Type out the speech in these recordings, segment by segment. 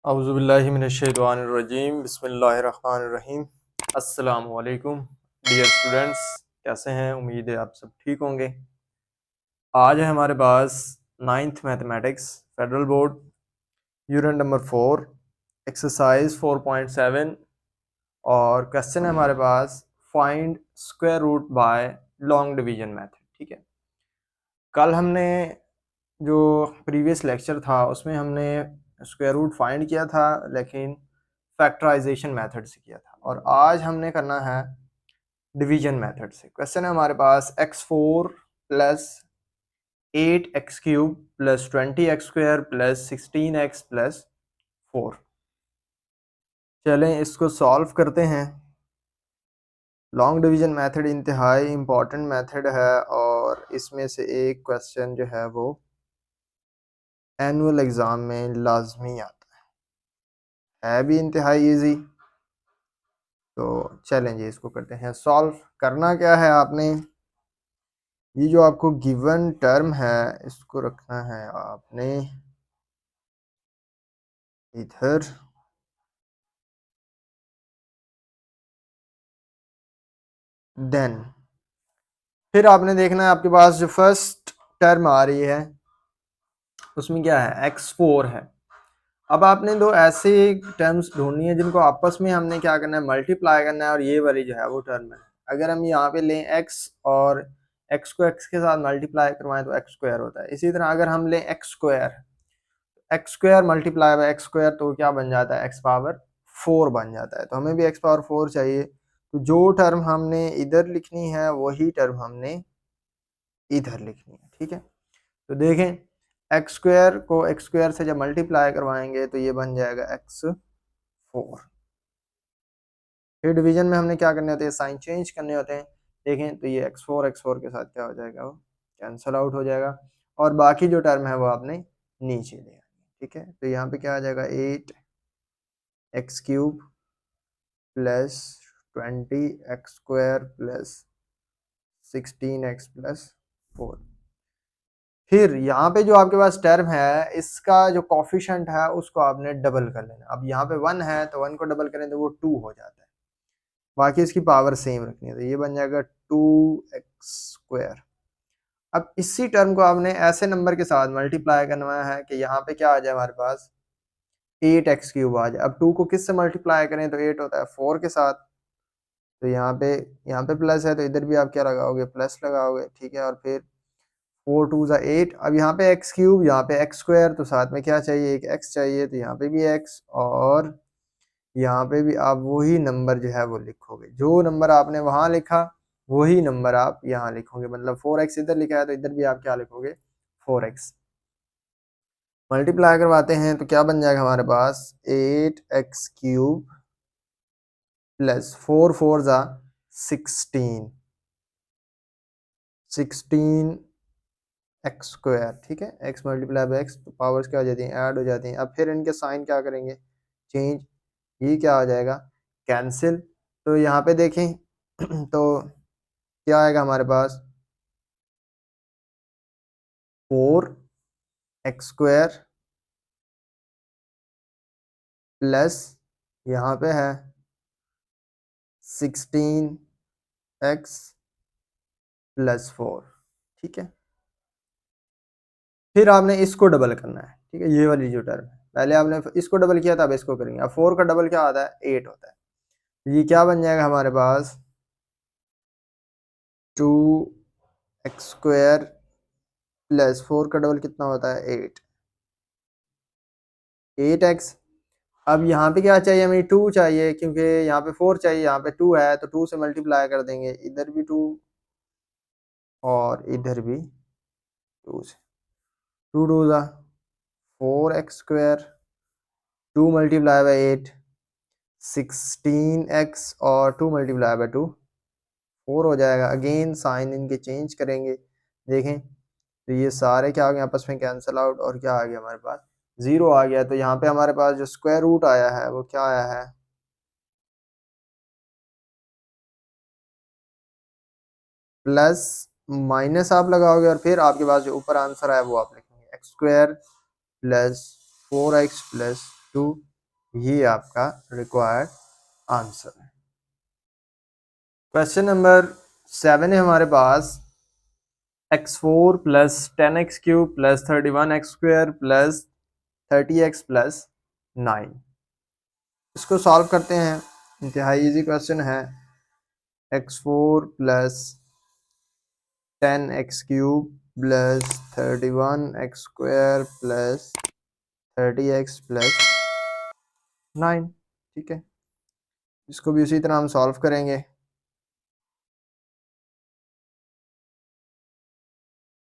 औज़ुबिल्लाहिमिनश्शैतानिर्रजीम बिस्मिल्लाहिर्रहमानिर्रहीम। अस्सलामु अलैकुम डियर स्टूडेंट्स, कैसे हैं? उम्मीद है आप सब ठीक होंगे। आज है हमारे पास ninth mathematics federal board unit number 4 exercise 4.7 और क्वेश्चन है हमारे पास find square root by long division method. ठीक है, कल हमने जो प्रीवियस लेक्चर था उसमें हमने स्क्वायर रूट फाइंड किया था, लेकिन फैक्टराइजेशन मेथड से किया था, और आज हमने करना है डिवीजन मेथड से। क्वेश्चन है हमारे पास x4 plus 8x³ plus 20x² plus 16x plus 4। चलें इसको सॉल्व करते हैं। लॉन्ग डिवीजन मेथड इंतहाई इम्पॉर्टेंट मेथड है और इसमें से एक क्वेश्चन जो है वो एनुअल एग्ज़ाम में लाजमी आता है भी इंतहाई इजी। तो चलें जी, इसको करते हैं सॉल्व। करना क्या है, आपने ये जो आपको गिवन टर्म है इसको रखना है आपने इधर, देन फिर आपने देखना है आपके पास जो फर्स्ट टर्म आ रही है उसमें क्या है, x4 है। अब आपने दो ऐसे टर्म्स ढूंढनी है जिनको आपस में हमने क्या करना है, मल्टीप्लाई करना है, और ये वाली जो है वो टर्म है। अगर हम यहाँ पे लें x और x को x के साथ मल्टीप्लाई करवाएं तो x स्क्वायर होता है। इसी तरह अगर हम लें x square multiply by x square तो क्या बन जाता है, एक्स पावर 4 बन जाता है। तो हमें भी एक्स पावर 4 चाहिए, तो जो टर्म हमने इधर लिखनी है वही टर्म हमने इधर लिखनी है। ठीक है, तो देखें एक्स स्क्वायर को एक्स स्क्वायर से जब मल्टीप्लाई करवाएंगे तो ये बन जाएगा x4। फिर डिवीजन में हमने क्या करने होते हैं, साइन चेंज करने होते हैं। देखें तो ये x4 के साथ क्या हो जाएगा, वो कैंसल आउट हो जाएगा, और बाकी जो टर्म है वो आपने नीचे ले आनी। ठीक है, तो यहाँ पे क्या आ जाएगा, 8x³ plus 20x² plus 16x plus 4। फिर यहाँ पे जो आपके पास टर्म है इसका जो कॉफिशेंट है उसको आपने डबल कर लेना। अब यहाँ पे 1 है तो 1 को डबल करें तो वो 2 हो जाता है, बाकी इसकी पावर सेम रखनी है, तो ये बन जाएगा 2x²। अब इसी टर्म को आपने ऐसे नंबर के साथ मल्टीप्लाई करना है कि यहाँ पे क्या आ जाए हमारे पास 8x³ आ जाए। अब 2 को किस से मल्टीप्लाई करें तो 8 होता है 4 के साथ, तो यहाँ पे प्लस है तो इधर भी आप क्या लगाओगे, प्लस लगाओगे। ठीक है, और फिर 4 2 ज़ा 8। अब यहाँ पे x³ यहाँ पे x², तो साथ में क्या चाहिए, एक x चाहिए, तो यहाँ पे भी x, और यहाँ पे भी आप वही नंबर जो है वो लिखोगे। जो नंबर आपने वहाँ लिखा वही नंबर आप यहाँ लिखोगे। मतलब 4x इधर लिखा है तो इधर भी आप क्या लिखोगे, 4x। मल्टीप्लाई करवाते हैं तो क्या बन जाएगा हमारे पास, 8x³ प्लस 4 4 ज़ा 16 16x²। ठीक है, x मल्टीप्लाई बाय x तो पावर्स क्या हो जाती हैं, ऐड हो जाती हैं। अब फिर इनके साइन क्या करेंगे, चेंज, ये क्या हो जाएगा, कैंसिल। तो यहाँ पे देखें तो क्या आएगा हमारे पास, 4x² प्लस यहाँ पे है 16x प्लस 4। ठीक है, फिर आपने इसको डबल करना है। ठीक है, ये वाली जो टर्म है पहले आपने इसको डबल किया था, अब इसको करेंगे। अब 4 का डबल क्या आता है, 8 होता है। ये क्या बन जाएगा हमारे पास, 2x² प्लस 4 का डबल कितना होता है, 8x। अब यहाँ पे क्या चाहिए, हमें 2 चाहिए, क्योंकि यहाँ पे 4 चाहिए, यहाँ पे 2 है, तो 2 से मल्टीप्लाई कर देंगे। इधर भी 2 और इधर भी 2 से, 2 2 ज़ा 4x², 2 मल्टीप्लाई बाई 8 16x, और 2 मल्टीप्लाई बाई 2 4 हो जाएगा। अगेन साइन इनके चेंज करेंगे। देखें तो ये सारे क्या आ गए, आपस में कैंसिल आउट, और क्या आ गया हमारे पास, 0 आ गया। तो यहाँ पे हमारे पास जो स्क्वायर रूट आया है वो क्या आया है, प्लस माइनस आप लगाओगे, और फिर आपके पास जो ऊपर आंसर है वो आप लिखेंगे, x² प्लस 4x प्लस 2। ये आपका रिक्वायर्ड आंसर है। क्वेश्चन नंबर 7 है हमारे पास, x4 plus 10x³ plus 31x² plus 30x plus 9। इसको सॉल्व करते हैं, इंतहाई इजी क्वेश्चन है। x4 plus 10x³ plus 31x² plus 30x plus 9। ठीक है, इसको भी उसी तरह हम सॉल्व करेंगे।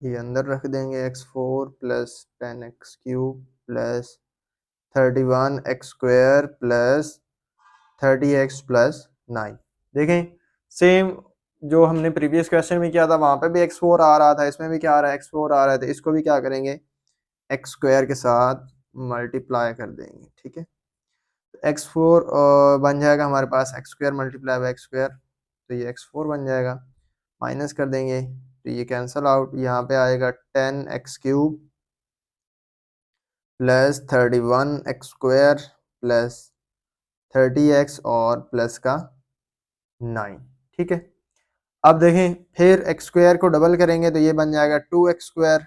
ये अंदर रख देंगे, x4 plus 10x³ plus 31x² plus 30x plus 9। देखें, सेम जो हमने प्रीवियस क्वेश्चन में किया था वहां पे भी x4 आ रहा था, इसमें भी क्या आ रहा है, x4 आ रहा है। तो इसको भी क्या करेंगे, x² के साथ मल्टीप्लाई कर देंगे। ठीक है, x4 बन जाएगा हमारे पास x² मल्टीप्लाई बाई x², तो ये x4 बन जाएगा। माइनस कर देंगे तो ये कैंसल आउट, यहाँ पे आएगा 10x³ plus 31x² plus 30x और प्लस का 9। ठीक है, अब देखें, फिर x² को डबल करेंगे तो ये बन जाएगा 2x²।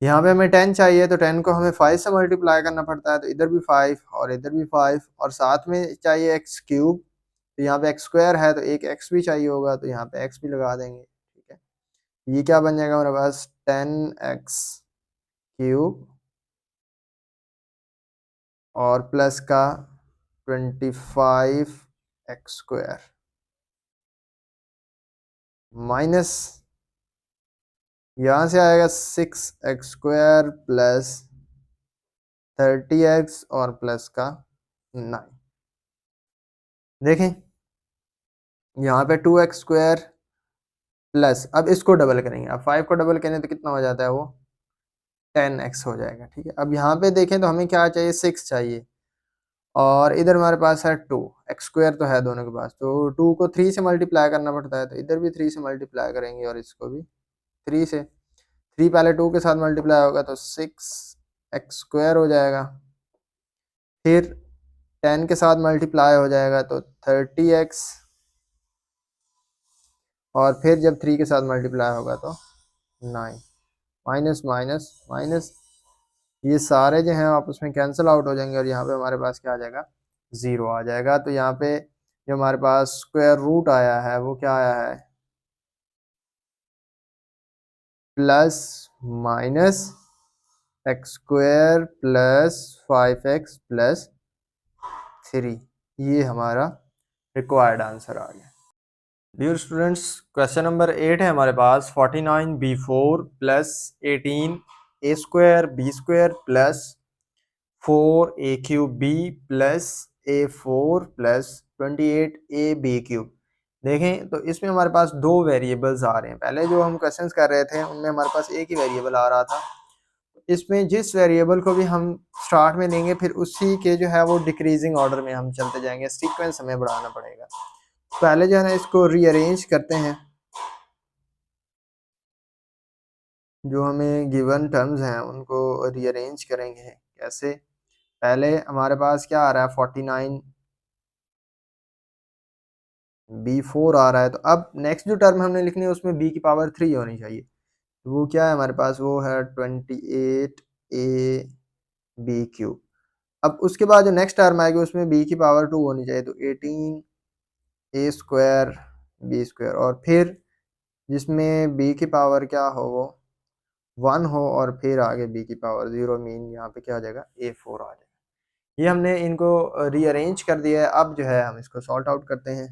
यहाँ पे हमें 10 चाहिए तो 10 को हमें 5 से मल्टीप्लाई करना पड़ता है, तो इधर भी 5 और इधर भी 5, और साथ में चाहिए x³ तो यहाँ पे x² है तो एक x भी चाहिए होगा, तो यहाँ पे x भी लगा देंगे। ठीक है, ये क्या बन जाएगा हमारे पास, 10x³ और प्लस का 25x² माइनस, यहाँ से आएगा 6x² प्लस 30x और प्लस का 9। देखें, यहाँ पे 2x² प्लस, अब इसको डबल करेंगे, अब 5 को डबल करें तो कितना हो जाता है, वो 10x हो जाएगा। ठीक है, अब यहाँ पे देखें तो हमें क्या चाहिए, 6 चाहिए, और इधर हमारे पास है 2, x² तो है दोनों के पास, तो 2 को 3 से मल्टीप्लाई करना पड़ता है, तो इधर भी 3 से मल्टीप्लाई करेंगे और इसको भी 3 से। 3 पहले 2 के साथ मल्टीप्लाई होगा तो 6x² हो जाएगा, फिर 10 के साथ मल्टीप्लाई हो जाएगा तो 30x, और फिर जब 3 के साथ मल्टीप्लाई होगा तो 9। माइनस माइनस माइनस, ये सारे जो हैं आपस में कैंसिल आउट हो जाएंगे, और यहाँ पे हमारे पास क्या आ जाएगा, 0 आ जाएगा। तो यहाँ पे जो हमारे पास स्क्वायर रूट आया है वो क्या आया है, plus minus x² plus 5x plus 3। ये हमारा रिक्वायर्ड आंसर आ गया। डियर स्टूडेंट्स, क्वेश्चन नंबर 8 है हमारे पास, 49b4 plus 18a² plus 4a³ plus a4 plus 28ab³। देखें तो इसमें हमारे पास दो वेरिएबल्स आ रहे हैं। पहले जो हम क्वेश्चंस कर रहे थे उनमें हमारे पास एक ही वेरिएबल आ रहा था। इसमें जिस वेरिएबल को भी हम स्टार्ट में लेंगे फिर उसी के जो है वो डिक्रीजिंग ऑर्डर में हम चलते जाएंगे, सीक्वेंस हमें बढ़ाना पड़ेगा। पहले जो है ना इसको रीअरेंज करते हैं, जो हमें गिवन टर्म्स हैं उनको रीअरेंज करेंगे। कैसे, पहले हमारे पास क्या आ रहा है, 49b4 आ रहा है, तो अब नेक्स्ट जो टर्म हमने लिखनी है उसमें b की पावर 3 होनी चाहिए। तो वो क्या है हमारे पास, वो है 28ab³। अब उसके बाद जो नेक्स्ट टर्म आएगी उसमें b की पावर 2 होनी चाहिए, तो 18a² b², और फिर जिसमें b की पावर क्या हो, वो 1 हो, और फिर आगे b की पावर 0, मीन यहाँ पे क्या आ जाएगा, a4 आ जाएगा। ये हमने इनको रीअरेंज कर दिया है। अब जो है हम इसको सॉल्ट आउट करते हैं।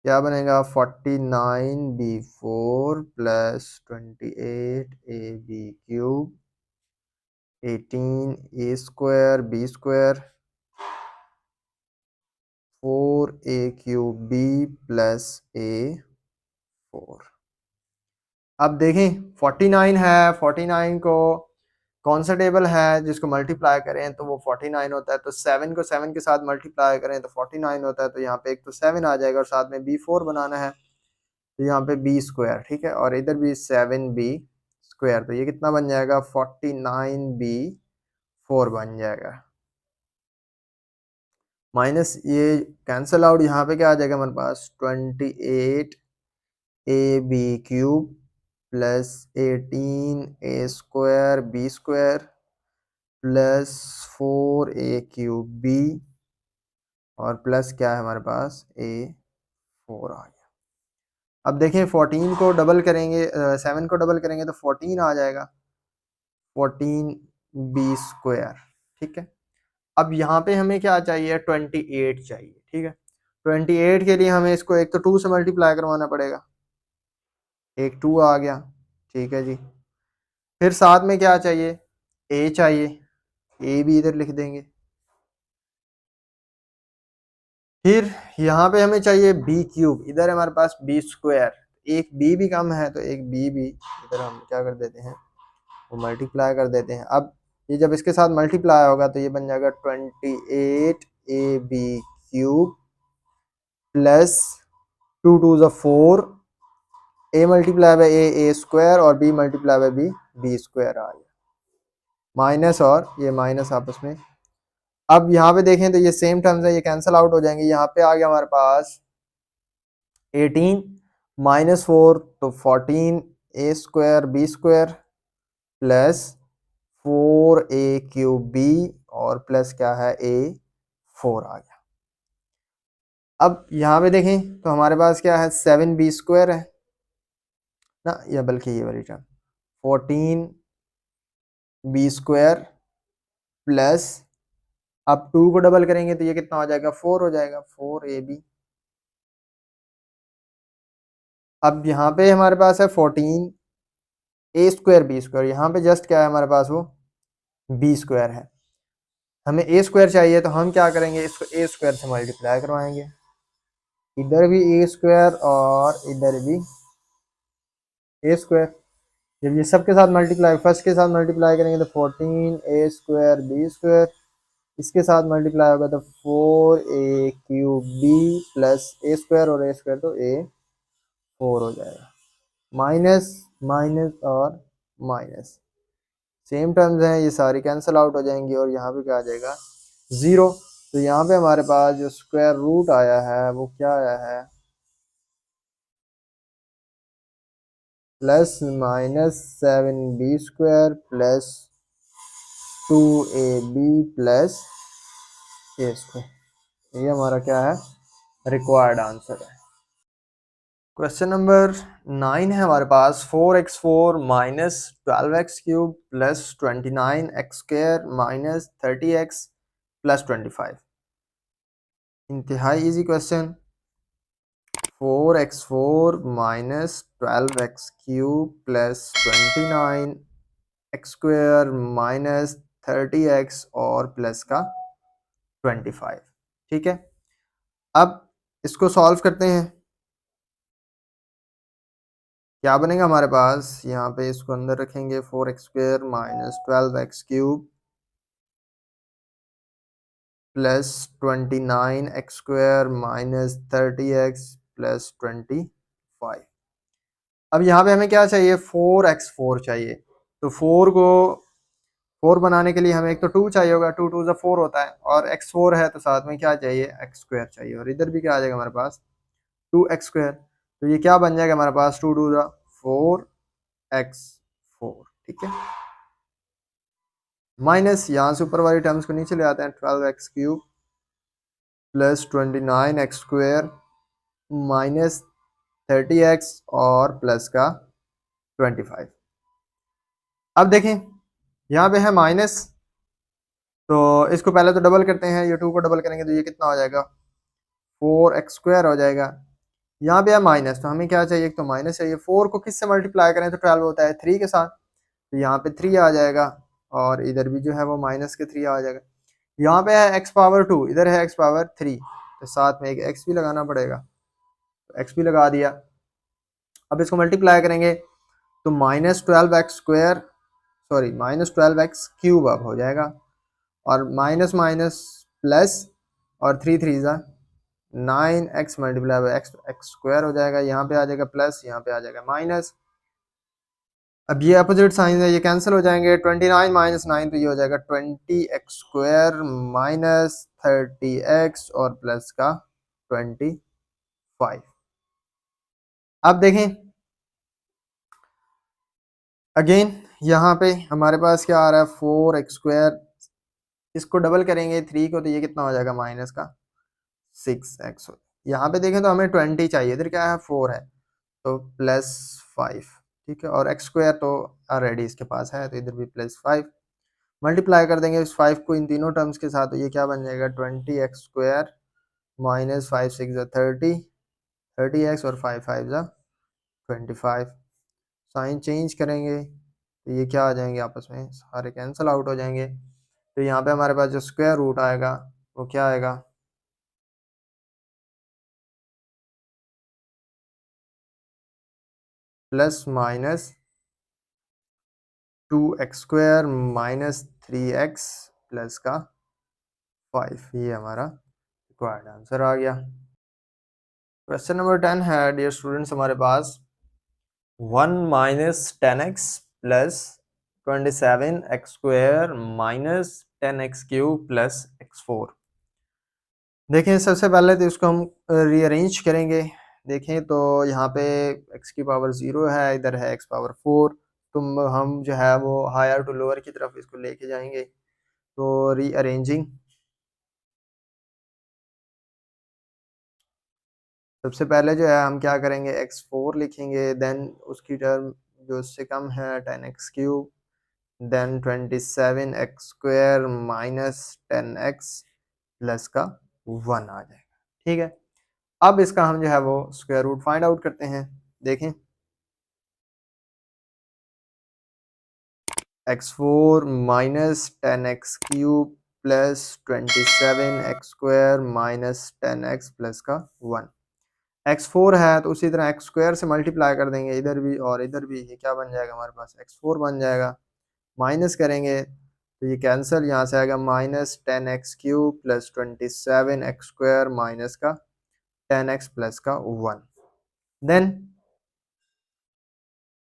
क्या बनेगा, 49b4 plus 28ab³, 18a² b², 4a³ plus a4। अब देखें 49 है, 49 को कौन सा टेबल है जिसको मल्टीप्लाई करें तो वो 49 होता है, तो 7 को 7 के साथ मल्टीप्लाई करें तो 49 होता है। तो यहाँ पे एक तो 7 आ जाएगा और साथ में b4 बनाना है, तो यहाँ पे b², ठीक है, और इधर भी 7b²। स्क्वायर, तो ये कितना बन जाएगा 49b4 बन जाएगा। माइनस ये कैंसल आउट, यहाँ पे क्या आ जाएगा हमारे पास 28ab³ plus 18a² b² plus 4a³ b और प्लस क्या है हमारे पास a4 आ गया। अब देखें 14 को डबल करेंगे, 7 को डबल करेंगे तो 14 आ जाएगा, 14b²। ठीक है। अब यहाँ पे हमें क्या चाहिए 28 चाहिए। ठीक है। 28 के लिए हमें इसको एक तो 2 से मल्टीप्लाई करवाना पड़ेगा, एक 2 आ गया। ठीक है जी। फिर साथ में क्या चाहिए a चाहिए, a भी इधर लिख देंगे। फिर यहाँ पे हमें चाहिए b³, इधर हमारे पास b², एक b भी कम है तो एक b भी इधर हम क्या कर देते हैं वो मल्टीप्लाई कर देते हैं। अब ये जब इसके साथ मल्टीप्लाई होगा तो ये बन जाएगा 28ab³ प्लस 2 2 ज़ा 4, a मल्टीप्लाई बाय a² और b मल्टीप्लाई बाय b² आ गया। माइनस और ये माइनस आपस में, अब यहाँ पे देखें तो ये सेम टर्म्स है, ये कैंसिल आउट हो जाएंगे। यहाँ पे आ गया हमारे पास 18 -4 तो 14a² b² प्लस 4a³ और प्लस क्या है a4 आ गया। अब यहाँ पे देखें तो हमारे पास क्या है 7b² है ना, या बल्कि ये वाली टर्म 14b² प्लस, अब 2 को डबल करेंगे तो ये कितना हो जाएगा 4 हो जाएगा, 4ab। अब यहाँ पे हमारे पास है 14a² b², यहाँ पे जस्ट क्या है हमारे पास वो b² है, हमें a² चाहिए तो हम क्या करेंगे इसको a² से मल्टीप्लाई करवाएंगे, इधर भी a² और इधर भी a²। जब ये सब के साथ मल्टीप्लाई, फर्स्ट के साथ मल्टीप्लाई करेंगे तो 14a² b², इसके साथ मल्टीप्लाई होगा तो 4a³ प्लस a² और a² तो a4 हो जाएगा। माइनस माइनस और माइनस सेम टर्म्स हैं, ये सारी कैंसिल आउट हो जाएंगी और यहाँ पे क्या आ जाएगा 0। तो यहाँ पे हमारे पास जो स्क्वायर रूट आया है वो क्या आया है +7b² plus 2ab plus a²। ये हमारा क्या है रिक्वायर्ड आंसर है। क्वेश्चन नंबर 9 है हमारे पास 4x4 minus 12x³ plus 29x² minus 30x plus 25। इंतहाई easy question. 4x4 minus 12x³ plus 29x² minus 30x और प्लस का 25। ठीक है। अब इसको सॉल्व करते हैं, क्या बनेगा हमारे पास, यहाँ पे इसको अंदर रखेंगे 4x² minus 12x³ plus 29x² minus 30x plus 25। अब यहाँ पे हमें क्या चाहिए 4x4 चाहिए, तो 4 बनाने के लिए हमें एक तो 2 चाहिए होगा, 2 2 ज़ा 4 होता है और x4 है तो साथ में क्या चाहिए x² चाहिए, और इधर भी क्या आ जाएगा हमारे पास 2x²। तो ये क्या बन जाएगा हमारे पास 2 2 ज़ा 4x4। ठीक है। माइनस यहाँ से ऊपर वाली टर्म्स को नीचे ले आते हैं, 12x³ plus 29x² minus 30x और प्लस का 25। अब देखें यहाँ पे है माइनस, तो इसको पहले तो डबल करते हैं, ये 2 को डबल करेंगे तो ये कितना हो जाएगा 4x² हो जाएगा। यहाँ पे है माइनस तो हमें क्या चाहिए, एक तो माइनस चाहिए, 4 को किससे मल्टीप्लाई करें तो 12 होता है 3 के साथ, तो यहाँ पे 3 आ जाएगा और इधर भी जो है वो माइनस के 3 आ जाएगा। यहाँ पे है x⁻², इधर है x⁻3, तो साथ में एक x भी लगाना पड़ेगा, तो x भी लगा दिया। अब इसको मल्टीप्लाई करेंगे तो -12x², सॉरी -12x³ अब हो जाएगा, और माइनस माइनस प्लस और 3 3 ज़ा 9x मल्टीप्लाई बाई x² हो जाएगा, यहाँ पे आ जाएगा प्लस, यहाँ पे आ जाएगा माइनस। अब ये अपोजिट साइन है, ये कैंसिल हो जाएंगे। 29 माइनस 9 तो ये हो जाएगा 20x² माइनस 30x और प्लस का 25। अब देखें अगेन यहाँ पे हमारे पास क्या आ रहा है 4x², इसको डबल करेंगे 3 को तो ये कितना हो जाएगा माइनस का 6x। यहाँ पे देखें तो हमें 20 चाहिए, इधर क्या है 4 है तो +5, ठीक है। और x² तो ऑलरेडी इसके पास है तो इधर भी +5। मल्टीप्लाई कर देंगे इस 5 को इन तीनों टर्म्स के साथ तो ये क्या बन जाएगा 20x² माइनस 5 6 30, 30x और 5 5 25। साइन चेंज करेंगे तो ये क्या आ जाएंगे आपस में सारे कैंसिल आउट हो जाएंगे। तो यहाँ पे हमारे पास जो स्क्वायर रूट आएगा वो क्या आएगा +-2x² माइनस 3x प्लस का 5। ये हमारा रिक्वायर्ड आंसर आ गया। क्वेश्चन नंबर 10 है डियर स्टूडेंट्स हमारे पास 1 minus 10x plus 27x² minus 10x³ plus x4। देखें सबसे पहले तो इसको हम रीअरेंज करेंगे। देखें तो यहाँ पे x की पावर 0 है, इधर है x पावर 4, तो हम जो है वो हायर टू लोअर की तरफ इसको लेके जाएंगे। तो रीअरेंजिंग सबसे पहले जो है हम क्या करेंगे x4 लिखेंगे, देन उसकी टर्म जो उससे कम है 10x³ then 27x² minus 10x plus का 1 आ जाएगा, ठीक है। अब इसका हम जो है वो स्क्वायर रूट फाइंड आउट करते हैं। देखें x4 minus 10x³ plus 27x² minus 10x plus का 1। x4 है तो उसी तरह x² से मल्टीप्लाई कर देंगे इधर भी और इधर भी, ये क्या बन जाएगा हमारे पास x4 बन जाएगा। माइनस करेंगे तो ये कैंसिल, यहाँ से आएगा minus 10x³ plus 27x² minus का 10x प्लस का 1। देन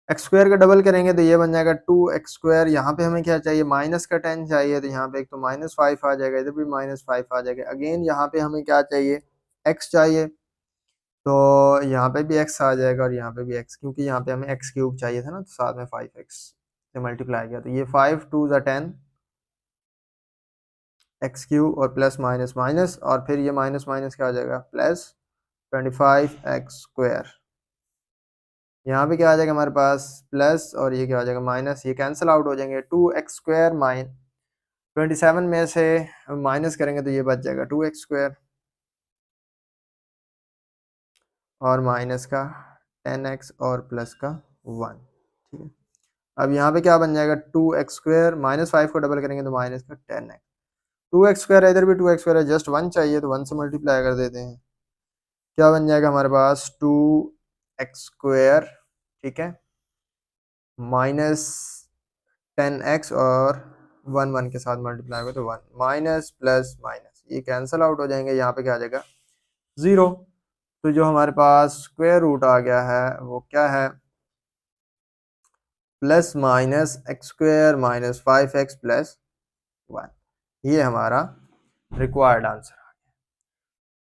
x² का डबल करेंगे तो ये बन जाएगा 2x²। यहाँ पे हमें क्या चाहिए माइनस का 10 चाहिए, तो यहाँ पे एक तो -5 आ जाएगा, इधर भी -5 आ जाएगा। अगेन यहाँ पे हमें क्या चाहिए x चाहिए, तो यहाँ पे भी x आ जाएगा और यहाँ पे भी x, क्योंकि यहाँ पे हमें x³ चाहिए था ना, तो साथ में 5x से मल्टीप्लाई किया तो ये 5 2 10 x³ और प्लस माइनस माइनस और फिर ये माइनस माइनस क्या आ जाएगा प्लस 25x²। यहाँ पे क्या आ जाएगा हमारे पास प्लस और ये क्या आ जाएगा माइनस, ये कैंसिल आउट हो जाएंगे। 2x² माइन 27 में से माइनस करेंगे तो ये बच जाएगा 2x² और माइनस का 10x और प्लस का 1, ठीक है। अब यहाँ पे क्या बन जाएगा 2x² -5 को डबल करेंगे तो माइनस का 10x। 2x² है, इधर भी 2x² है, जस्ट 1 चाहिए तो 1 से मल्टीप्लाई कर देते हैं। क्या बन जाएगा हमारे पास 2x², ठीक है, माइनस 10x और 1 1 के साथ मल्टीप्लाई हो तो 1 माइनस प्लस माइनस ये कैंसिल आउट हो जाएंगे। यहाँ पे क्या आ जाएगा 0। तो जो हमारे पास स्क्वायर रूट आ गया है वो क्या है plus minus x² minus 5x plus 1। ये हमारा रिक्वायर्ड आंसर।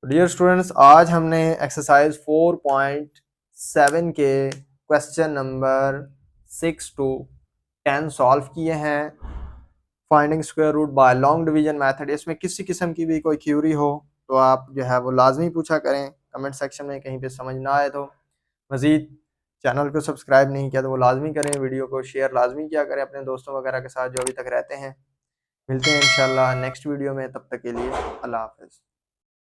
डियर स्टूडेंट्स आज हमने एक्सरसाइज 4.7 के क्वेश्चन नंबर 6 to 10 सॉल्व किए हैं। Finding square root by long division method. इसमें किसी किस्म की भी कोई क्यूरी हो तो आप जो है वो लाजमी पूछा करें कमेंट सेक्शन में, कहीं पे समझ ना आए तो। मज़ीद चैनल को सब्सक्राइब नहीं किया तो वो लाजमी करें, वीडियो को शेयर लाजमी किया करें अपने दोस्तों वगैरह के साथ जो अभी तक रहते हैं। मिलते हैं इंशाल्लाह नेक्स्ट वीडियो में, तब तक के लिए अल्लाह हाफ़िज़।